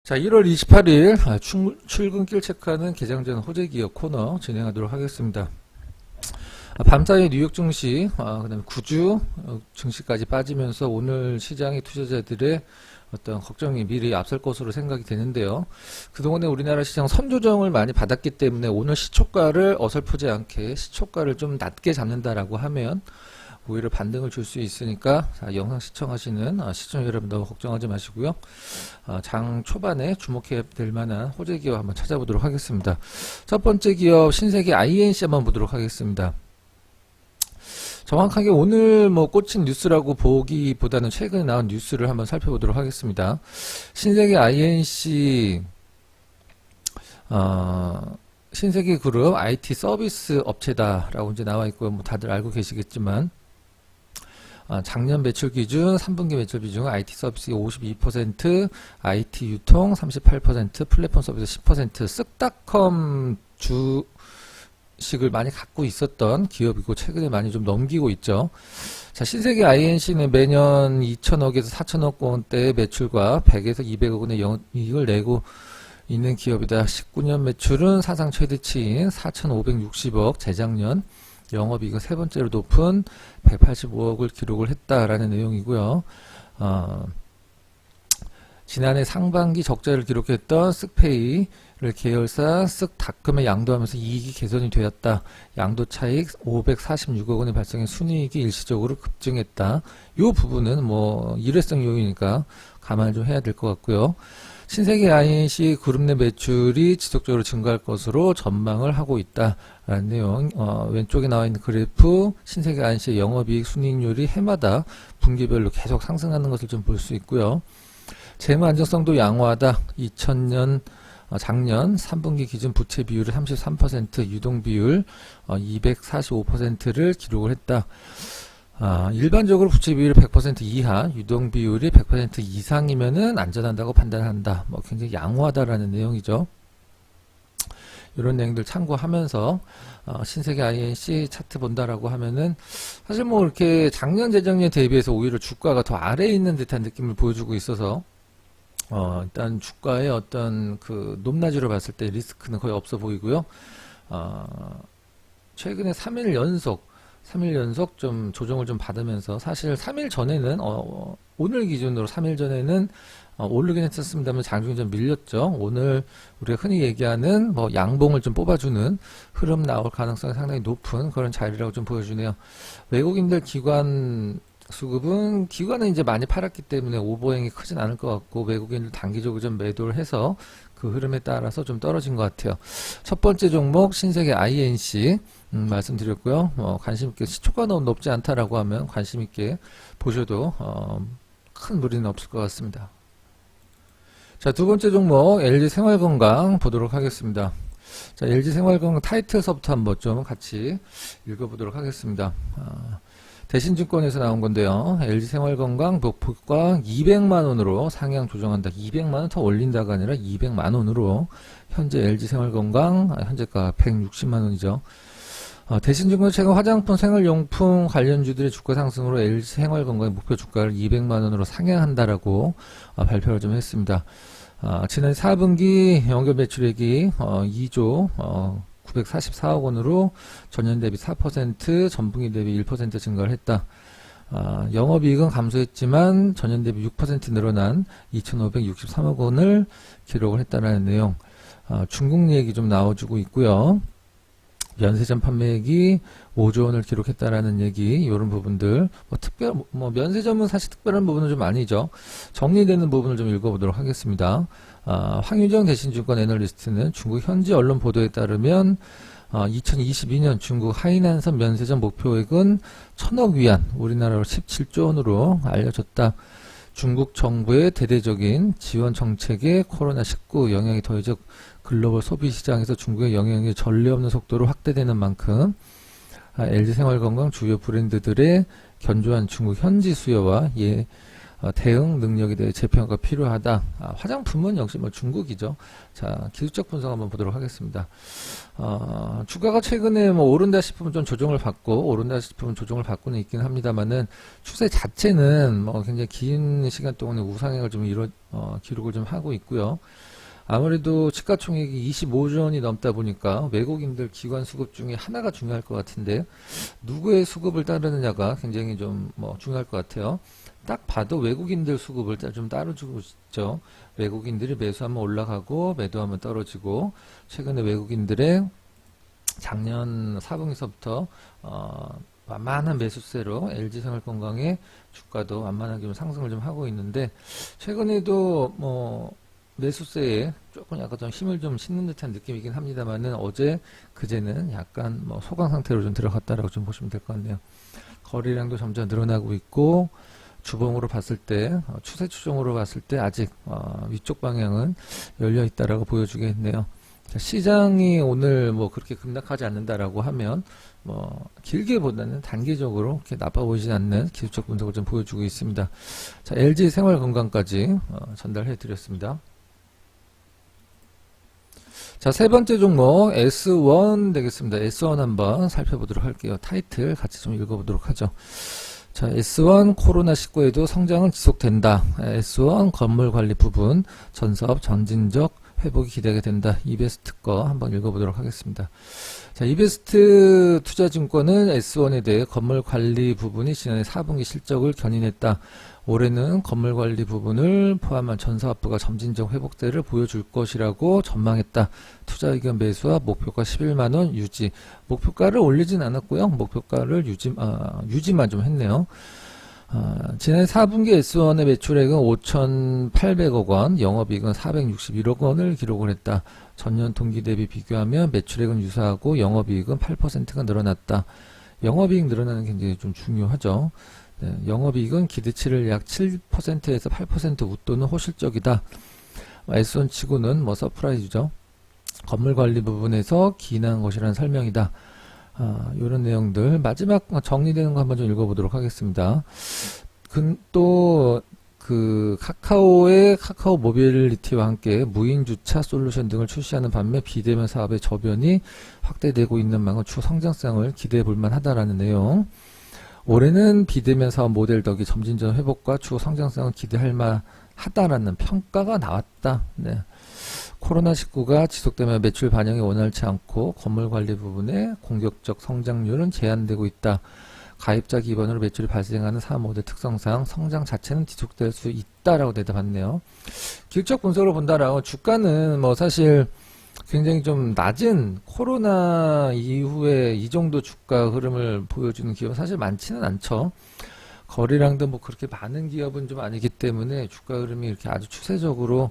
자, 1월 28일 출근길 체크하는 개장 전 호재기업 코너 진행하도록 하겠습니다. 밤사이 뉴욕 증시, 그다음에 구주 증시까지 빠지면서 오늘 시장의 투자자들의 어떤 걱정이 미리 앞설 것으로 생각이 되는데요. 그동안에 우리나라 시장 선조정을 많이 받았기 때문에 오늘 시초가를 어설프지 않게 시초가를 좀 낮게 잡는다라고 하면 오히려 반등을 줄 수 있으니까 영상 시청하시는 시청자 여러분 너무 걱정하지 마시고요. 장 초반에 주목해야 될 만한 호재 기업 한번 찾아보도록 하겠습니다. 첫 번째 기업 신세계 INC 한번 보도록 하겠습니다. 정확하게 오늘 꽂힌 뉴스라고 보기보다는 최근에 나온 뉴스를 한번 살펴보도록 하겠습니다. 신세계 INC 신세계 그룹 IT 서비스 업체다라고 이제 나와 있고요. 다들 알고 계시겠지만 작년 매출 기준 3분기 매출 비중 IT 서비스 52%, IT 유통 38%, 플랫폼 서비스 10%, 쓱닷컴 주식을 많이 갖고 있었던 기업이고 최근에 많이 좀 넘기고 있죠. 자, 신세계 INC는 매년 2천억에서 4천억 원대의 매출과 100에서 200억 원의 영업이익을 내고 있는 기업이다. 19년 매출은 사상 최대치인 4,560억, 재작년 영업이익은 세 번째로 높은 185억을 기록을 했다라는 내용이고요. 지난해 상반기 적자를 기록했던 쓱페이를 계열사 쓱닷컴에 양도하면서 이익이 개선이 되었다. 양도 차익 546억 원이 발생해 순이익이 일시적으로 급증했다. 이 부분은 일회성 요인이니까 감안을 좀 해야 될 것 같고요. 신세계 INC 그룹 내 매출이 지속적으로 증가할 것으로 전망을 하고 있다라는 내용. 왼쪽에 나와 있는 그래프 신세계 INC의 영업이익 순이익률이 해마다 분기별로 계속 상승하는 것을 좀 볼 수 있고요. 재무 안정성도 양호하다. 2000년 작년 3분기 기준 부채 비율이 33%, 유동 비율 245%를 기록을 했다. 일반적으로 부채 비율이 100% 이하, 유동 비율이 100% 이상이면은 안전한다고 판단한다. 굉장히 양호하다라는 내용이죠. 이런 내용들 참고하면서 신세계 INC 차트 본다라고 하면은 사실 이렇게 작년 재작년 대비해서 오히려 주가가 더 아래에 있는 듯한 느낌을 보여주고 있어서 일단 주가의 어떤 그 높낮이로 봤을 때 리스크는 거의 없어 보이고요. 최근에 3일 연속 좀 조정을 좀 받으면서 사실 3일 전에는 오늘 기준으로 3일 전에는 오르긴 했었습니다만 장중에 좀 밀렸죠. 오늘 우리가 흔히 얘기하는 양봉을 좀 뽑아주는 흐름 나올 가능성이 상당히 높은 그런 자리라고 좀 보여주네요. 외국인들 기관 수급은 기관은 이제 많이 팔았기 때문에 오버행이 크진 않을 것 같고 외국인들 단기적으로 좀 매도를 해서 그 흐름에 따라서 좀 떨어진 것 같아요. 첫 번째 종목 신세계 INC 말씀드렸고요. 관심 있게 시초가 너무 높지 않다라고 하면 관심 있게 보셔도 큰 무리는 없을 것 같습니다. 자, 두 번째 종목 LG생활건강 보도록 하겠습니다. 자, LG생활건강 타이틀서부터 한번 좀 같이 읽어보도록 하겠습니다. 대신증권에서 나온 건데요. LG생활건강 목표가 200만원으로 상향 조정한다. 200만원 더 올린다가 아니라 200만원으로 현재 LG생활건강 현재가 160만원이죠. 대신증권 최근 화장품 생활용품 관련주들의 주가 상승으로 LG생활건강의 목표 주가를 200만원으로 상향한다라고 발표를 좀 했습니다. 지난 4분기 연결 매출액이 2조 944억 원으로 전년 대비 4%, 전분기 대비 1% 증가를 했다. 영업이익은 감소했지만 전년 대비 6% 늘어난 2,563억 원을 기록을 했다는 내용. 중국 얘기 좀 나와주고 있고요. 면세점 판매액이 5조 원을 기록했다라는 얘기, 이런 부분들. 면세점은 사실 특별한 부분은 좀 아니죠. 정리되는 부분을 좀 읽어보도록 하겠습니다. 황유정 대신증권 애널리스트는 중국 현지 언론 보도에 따르면 2022년 중국 하이난선 면세점 목표액은 1,000억 위안, 우리나라로 17조 원으로 알려졌다. 중국 정부의 대대적인 지원 정책에 코로나19 영향이 더해져 글로벌 소비 시장에서 중국의 영향이 전례 없는 속도로 확대되는 만큼 LG생활건강 주요 브랜드들의 견조한 중국 현지 수요와 대응 능력에 대해 재평가 필요하다. 화장품은 역시 뭐 중국이죠. 자, 기술적 분석 한번 보도록 하겠습니다. 주가가 최근에 뭐 오른다 싶으면 좀 조정을 받고, 오른다 싶으면 조정을 받고는 있긴 합니다만은, 추세 자체는 뭐 굉장히 긴 시간 동안에 우상향을 좀 기록을 좀 하고 있고요. 아무래도 시가총액이 25조 원이 넘다 보니까 외국인들 기관 수급 중에 하나가 중요할 것 같은데, 누구의 수급을 따르느냐가 굉장히 좀 뭐 중요할 것 같아요. 딱 봐도 외국인들 수급을 좀 따라주고 있죠. 외국인들이 매수하면 올라가고 매도하면 떨어지고, 최근에 외국인들의 작년 4분기서부터 만만한 매수세로 LG생활건강의 주가도 만만하게 좀 상승을 좀 하고 있는데, 최근에도 뭐 매수세에 조금 약간 좀 힘을 좀 싣는 듯한 느낌이긴 합니다만은, 어제 그제는 약간 뭐 소강 상태로 좀 들어갔다라고 좀 보시면 될 것 같네요. 거래량도 점점 늘어나고 있고, 주봉으로 봤을 때, 추세 추종으로 봤을 때 아직 위쪽 방향은 열려 있다라고 보여주겠네요. 시장이 오늘 뭐 그렇게 급락하지 않는다라고 하면 뭐 길게 보다는 단기적으로 이렇게 나빠 보이지 않는 기술적 분석을 좀 보여주고 있습니다. 자, LG 생활건강까지 전달해 드렸습니다. 자, 세 번째 종목 S1 되겠습니다. S1 한번 살펴보도록 할게요. 타이틀 같이 좀 읽어보도록 하죠. 자, S1 코로나19에도 성장은 지속된다. S1 건물관리 부분 전사업 점진적 회복이 기대가 된다. 이베스트 거 한번 읽어보도록 하겠습니다. 자, 이베스트 투자증권은 S1에 대해 건물관리 부분이 지난해 4분기 실적을 견인했다. 올해는 건물관리 부분을 포함한 전사업부가 점진적 회복세를 보여줄 것이라고 전망했다. 투자 의견 매수와 목표가 11만원 유지. 목표가를 올리진 않았고요. 목표가를 유지만 좀 했네요. 지난해 4분기 S1의 매출액은 5,800억 원, 영업이익은 461억 원을 기록을 했다. 전년 동기 대비 비교하면 매출액은 유사하고 영업이익은 8%가 늘어났다. 영업이익 늘어나는 게 굉장히 좀 중요하죠. 네, 영업이익은 기대치를 약 7%에서 8% 웃도는 호실적이다. S1 치고는 뭐 서프라이즈죠. 건물관리 부분에서 기인한 것이라는 설명이다. 이런 내용들 마지막 정리되는 거 한번 좀 읽어보도록 하겠습니다. 또 그 카카오의 카카오 모빌리티와 함께 무인 주차 솔루션 등을 출시하는 반면 비대면 사업의 저변이 확대되고 있는 만큼 추후 성장성을 기대해 볼 만하다라는 내용. 올해는 비대면 사업 모델 덕이 점진적 회복과 추후 성장성을 기대할 만하다라는 평가가 나왔다. 네. 코로나19가 지속되면 매출 반영이 원활치 않고 건물관리 부분의 공격적 성장률은 제한되고 있다. 가입자 기반으로 매출이 발생하는 사업 모델 특성상 성장 자체는 지속될 수 있다라고 대답했네요. 기술적 분석으로 본다라고 주가는 뭐 사실 굉장히 좀 낮은 코로나 이후에 이 정도 주가 흐름을 보여주는 기업은 사실 많지는 않죠. 거래량도 뭐 그렇게 많은 기업은 좀 아니기 때문에 주가 흐름이 이렇게 아주 추세적으로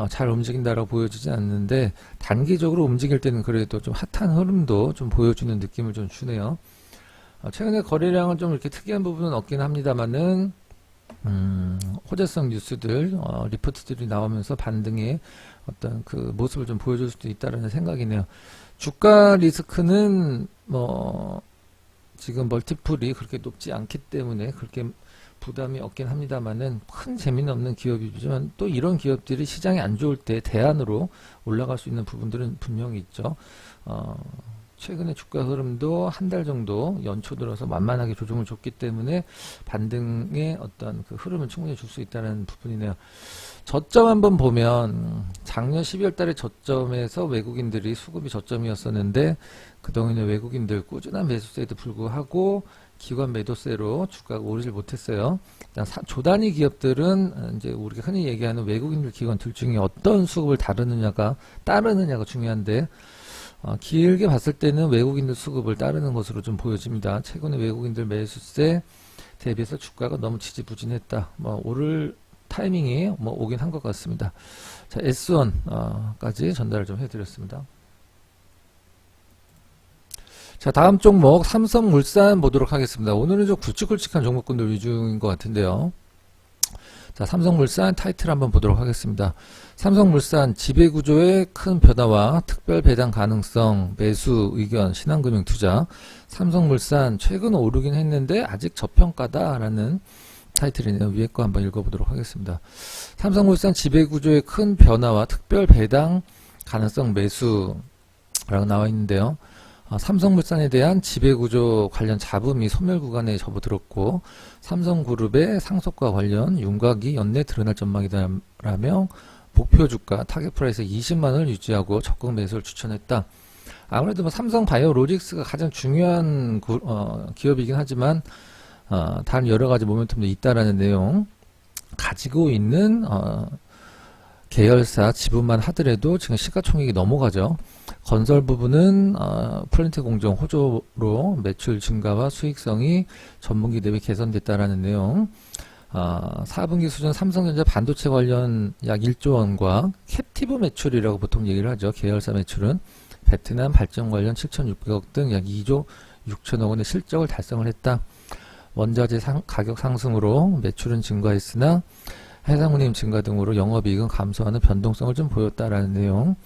잘 움직인다라고 보여지지 않는데, 단기적으로 움직일 때는 그래도 좀 핫한 흐름도 좀 보여주는 느낌을 좀 주네요. 최근에 거래량은 좀 이렇게 특이한 부분은 없긴 합니다만은 호재성 뉴스들, 리포트들이 나오면서 반등의 어떤 그 모습을 좀 보여줄 수도 있다라는 생각이네요. 주가 리스크는 뭐 지금 멀티플이 그렇게 높지 않기 때문에 그렇게 부담이 없긴 합니다만은 큰 재미는 없는 기업이지만, 또 이런 기업들이 시장이 안 좋을 때 대안으로 올라갈 수 있는 부분들은 분명히 있죠. 최근에 주가 흐름도 한 달 정도 연초 들어서 만만하게 조정을 줬기 때문에 반등의 어떤 그 흐름을 충분히 줄 수 있다는 부분이네요. 저점 한번 보면 작년 12월 달에 저점에서 외국인들이 수급이 저점이었었는데, 그동안에 외국인들 꾸준한 매수세에도 불구하고 기관 매도세로 주가가 오르질 못했어요. 일단 조단위 기업들은 이제 우리가 흔히 얘기하는 외국인들 기관 둘 중에 어떤 수급을 따르느냐가 중요한데, 길게 봤을 때는 외국인들 수급을 따르는 것으로 좀 보여집니다. 최근에 외국인들 매수세 대비해서 주가가 너무 지지부진했다. 뭐 오를 타이밍이 뭐 오긴 한 것 같습니다. 자, S1까지 전달을 좀 해드렸습니다. 자, 다음 종목 삼성물산 보도록 하겠습니다. 오늘은 좀 굵직굵직한 종목군들 위주인 것 같은데요. 자, 삼성물산 타이틀 한번 보도록 하겠습니다. 삼성물산 지배구조의 큰 변화와 특별 배당 가능성, 매수 의견, 신한금융투자. 삼성물산 최근 오르긴 했는데 아직 저평가다라는 타이틀이네요. 위에 거 한번 읽어보도록 하겠습니다. 삼성물산 지배구조의 큰 변화와 특별 배당 가능성 매수라고 나와 있는데요. 삼성물산에 대한 지배구조 관련 자금이 소멸 구간에 접어들었고 삼성그룹의 상속과 관련 윤곽이 연내 드러날 전망이다라며 목표 주가 타겟 프라이스 20만원을 유지하고 적극 매수를 추천했다. 아무래도 뭐 삼성바이오로직스가 가장 중요한 기업이긴 하지만 다른 여러 가지 모멘텀도 있다라는 내용 가지고 있는 계열사 지분만 하더라도 지금 시가총액이 넘어가죠. 건설 부분은 플랜트 공정 호조로 매출 증가와 수익성이 전분기 대비 개선됐다라는 내용. 4분기 수준 삼성전자 반도체 관련 약 1조 원과 캡티브 매출이라고 보통 얘기를 하죠. 계열사 매출은 베트남 발전 관련 7,600억 등 약 2조 6천억 원의 실적을 달성을 했다. 원자재 가격 상승으로 매출은 증가했으나 해상운임 증가 등으로 영업이익은 감소하는 변동성을 좀 보였다라는 내용.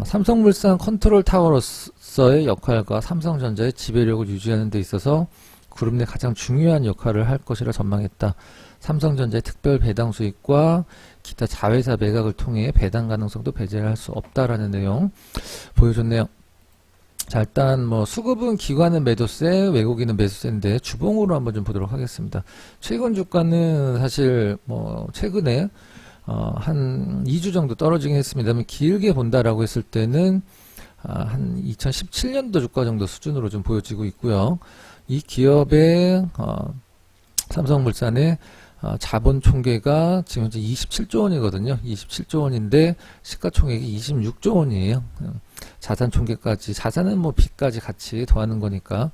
삼성물산 컨트롤 타워로서의 역할과 삼성전자의 지배력을 유지하는 데 있어서 그룹 내 가장 중요한 역할을 할 것이라 전망했다. 삼성전자의 특별 배당 수익과 기타 자회사 매각을 통해 배당 가능성도 배제할 수 없다라는 내용 보여줬네요. 자, 일단 뭐 수급은 기관은 매도세, 외국인은 매수세인데 주봉으로 한번 좀 보도록 하겠습니다. 최근 주가는 사실 뭐 최근에 한 2주 정도 떨어지긴 했습니다만 길게 본다라고 했을 때는 한 2017년도 주가 정도 수준으로 좀 보여지고 있고요. 이 기업의 삼성물산의 자본 총계가 지금 현재 27조 원이거든요. 27조 원인데 시가총액이 26조 원이에요. 자산 총계까지, 자산은 뭐 빚까지 같이 더하는 거니까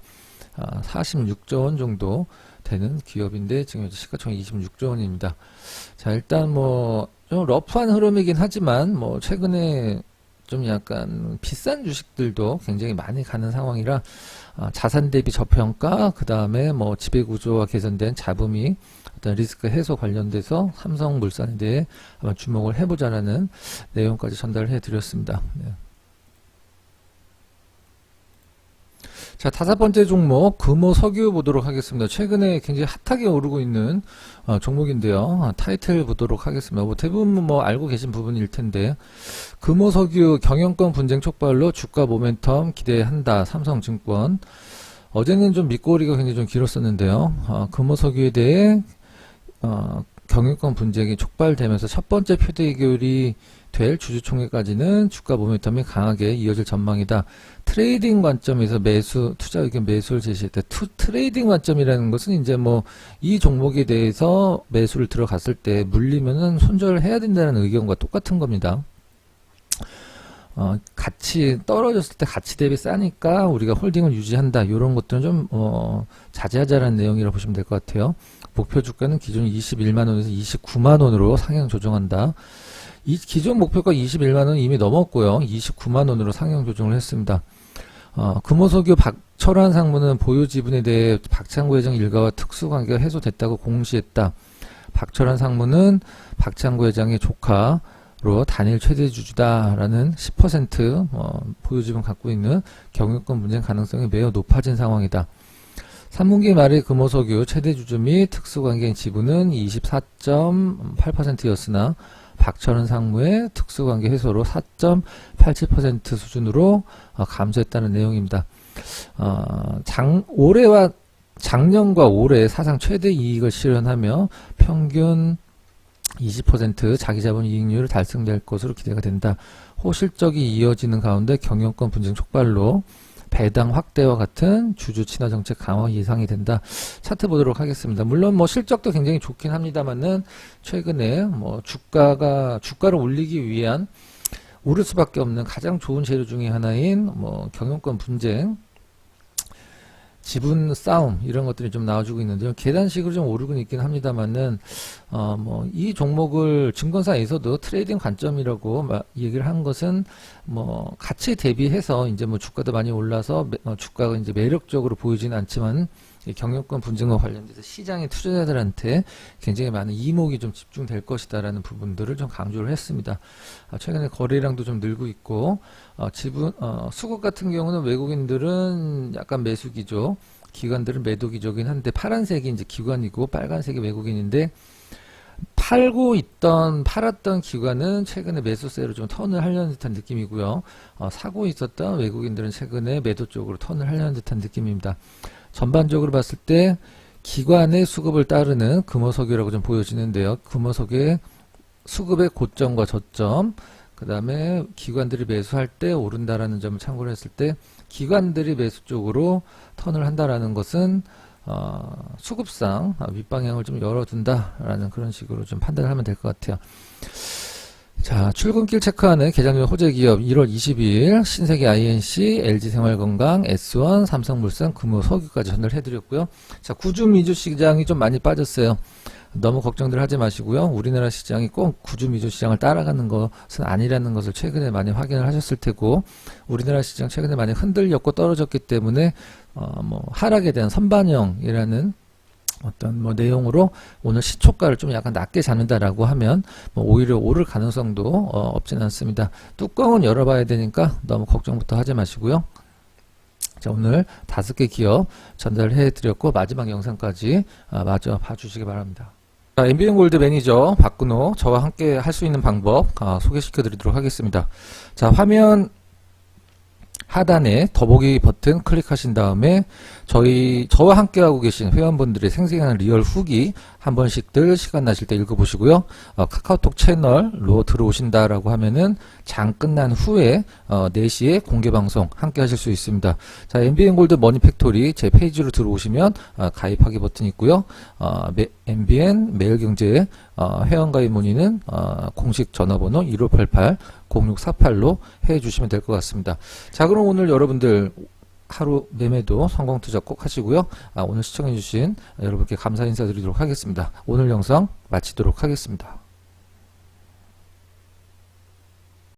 46조 원 정도 되는 기업인데 지금 현재 시가총액 26조 원입니다. 자, 일단 뭐 좀 러프한 흐름이긴 하지만 뭐 최근에 좀 약간 비싼 주식들도 굉장히 많이 가는 상황이라 자산 대비 저평가, 그 다음에 뭐 지배구조가 개선된 자금이 어떤 리스크 해소 관련돼서 삼성물산에 대해 한번 주목을 해보자라는 내용까지 전달을 해드렸습니다. 네. 자, 5번째 종목 금호석유 보도록 하겠습니다. 최근에 굉장히 핫하게 오르고 있는 종목인데요. 타이틀 보도록 하겠습니다. 뭐 대부분 뭐 알고 계신 부분일 텐데 금호석유 경영권 분쟁 촉발로 주가 모멘텀 기대한다. 삼성증권. 어제는 좀 밑꼬리가 굉장히 좀 길었었는데요. 금호석유에 대해 경영권 분쟁이 촉발되면서 첫 번째 표대결이 될 주주총회까지는 주가 모멘텀이 강하게 이어질 전망이다. 트레이딩 관점에서 투자 의견 매수를 제시했다. 트레이딩 관점이라는 것은 이제 뭐 이 종목에 대해서 매수를 들어갔을 때 물리면은 손절해야 된다는 의견과 똑같은 겁니다. 가치 떨어졌을 때 가치 대비 싸니까 우리가 홀딩을 유지한다. 이런 것들은 좀 자제하자라는 내용이라고 보시면 될 것 같아요. 목표 주가는 기존 21만 원에서 29만 원으로 상향 조정한다. 이 기존 목표가 21만 원 이미 넘었고요. 29만 원으로 상향 조정을 했습니다. 금호석유 박철환 상무는 보유 지분에 대해 박창구 회장 일가와 특수관계가 해소됐다고 공시했다. 박철환 상무는 박창구 회장의 조카로 단일 최대주주다라는 10% 보유 지분 갖고 있는 경영권 분쟁 가능성이 매우 높아진 상황이다. 3분기 말에 금호석유 최대주주 및 특수관계인 지분은 24.8%였으나 박철원 상무의 특수관계 해소로 4.87% 수준으로 감소했다는 내용입니다. 올해와 작년과 올해 사상 최대 이익을 실현하며 평균 20% 자기자본 이익률을 달성될 것으로 기대가 된다. 호실적이 이어지는 가운데 경영권 분쟁 촉발로 배당 확대와 같은 주주 친화 정책 강화 예상이 된다. 차트 보도록 하겠습니다. 물론 뭐 실적도 굉장히 좋긴 합니다만은 최근에 뭐 주가를 올리기 위한 오를 수밖에 없는 가장 좋은 재료 중에 하나인 뭐 경영권 분쟁, 지분 싸움 이런 것들이 좀 나와주고 있는데요. 계단식으로 좀 오르고 있긴 합니다만은 뭐 이 종목을 증권사에서도 트레이딩 관점이라고 얘기를 한 것은 뭐 가치 대비해서 이제 뭐 주가도 많이 올라서 주가가 이제 매력적으로 보이지는 않지만 경영권 분쟁과 관련돼서 시장의 투자자들한테 굉장히 많은 이목이 좀 집중될 것이다라는 부분들을 좀 강조를 했습니다. 최근에 거래량도 좀 늘고 있고 수급 같은 경우는 외국인들은 약간 매수기죠. 기관들은 매도 기조긴 한데 파란색이 이제 기관이고 빨간색이 외국인인데 팔았던 기관은 최근에 매수세로 좀 턴을 하려는 듯한 느낌이고요. 사고 있었던 외국인들은 최근에 매도 쪽으로 턴을 하려는 듯한 느낌입니다. 전반적으로 봤을 때 기관의 수급을 따르는 금호석이라고 좀 보여지는데요. 금호석의 수급의 고점과 저점, 그 다음에 기관들이 매수할 때 오른다라는 점을 참고를 했을 때 기관들이 매수 쪽으로 턴을 한다라는 것은 수급상 윗방향을 좀 열어둔다라는 그런 식으로 좀 판단을 하면 될 것 같아요. 자, 출근길 체크하는 개장전 호재 기업 1월 22일 신세계 INC, LG생활건강, S1, 삼성물산, 금호석유까지 전달해 드렸고요. 자, 구주 미주 시장이 좀 많이 빠졌어요. 너무 걱정들 하지 마시고요. 우리나라 시장이 꼭 구주 미주 시장을 따라가는 것은 아니라는 것을 최근에 많이 확인을 하셨을 테고, 우리나라 시장 최근에 많이 흔들렸고 떨어졌기 때문에 하락에 대한 선반영이라는 어떤 내용으로 오늘 시초가를 좀 약간 낮게 잡는다라고 하면 오히려 오를 가능성도 없진 않습니다. 뚜껑은 열어봐야 되니까 너무 걱정부터 하지 마시고요. 자, 오늘 5개 기업 전달해 드렸고 마지막 영상까지 마저 봐주시기 바랍니다. 자, MBN골드 매니저 박근호 저와 함께 할 수 있는 방법 소개시켜 드리도록 하겠습니다. 자, 화면 하단에 더보기 버튼 클릭하신 다음에 저와 함께하고 계신 회원분들의 생생한 리얼 후기 한 번씩들 시간 나실 때 읽어보시고요. 카카오톡 채널로 들어오신다라고 하면은 장 끝난 후에 4시에 공개방송 함께 하실 수 있습니다. 자, MBN골드 머니팩토리 제 페이지로 들어오시면 가입하기 버튼이 있고요. MBN 매일경제 회원가입 문의는 공식 전화번호 1588-0648로 해주시면 될 것 같습니다. 자, 그럼 오늘 여러분들 하루 매매도 성공 투자 꼭 하시고요. 오늘 시청해주신 여러분께 감사 인사드리도록 하겠습니다. 오늘 영상 마치도록 하겠습니다.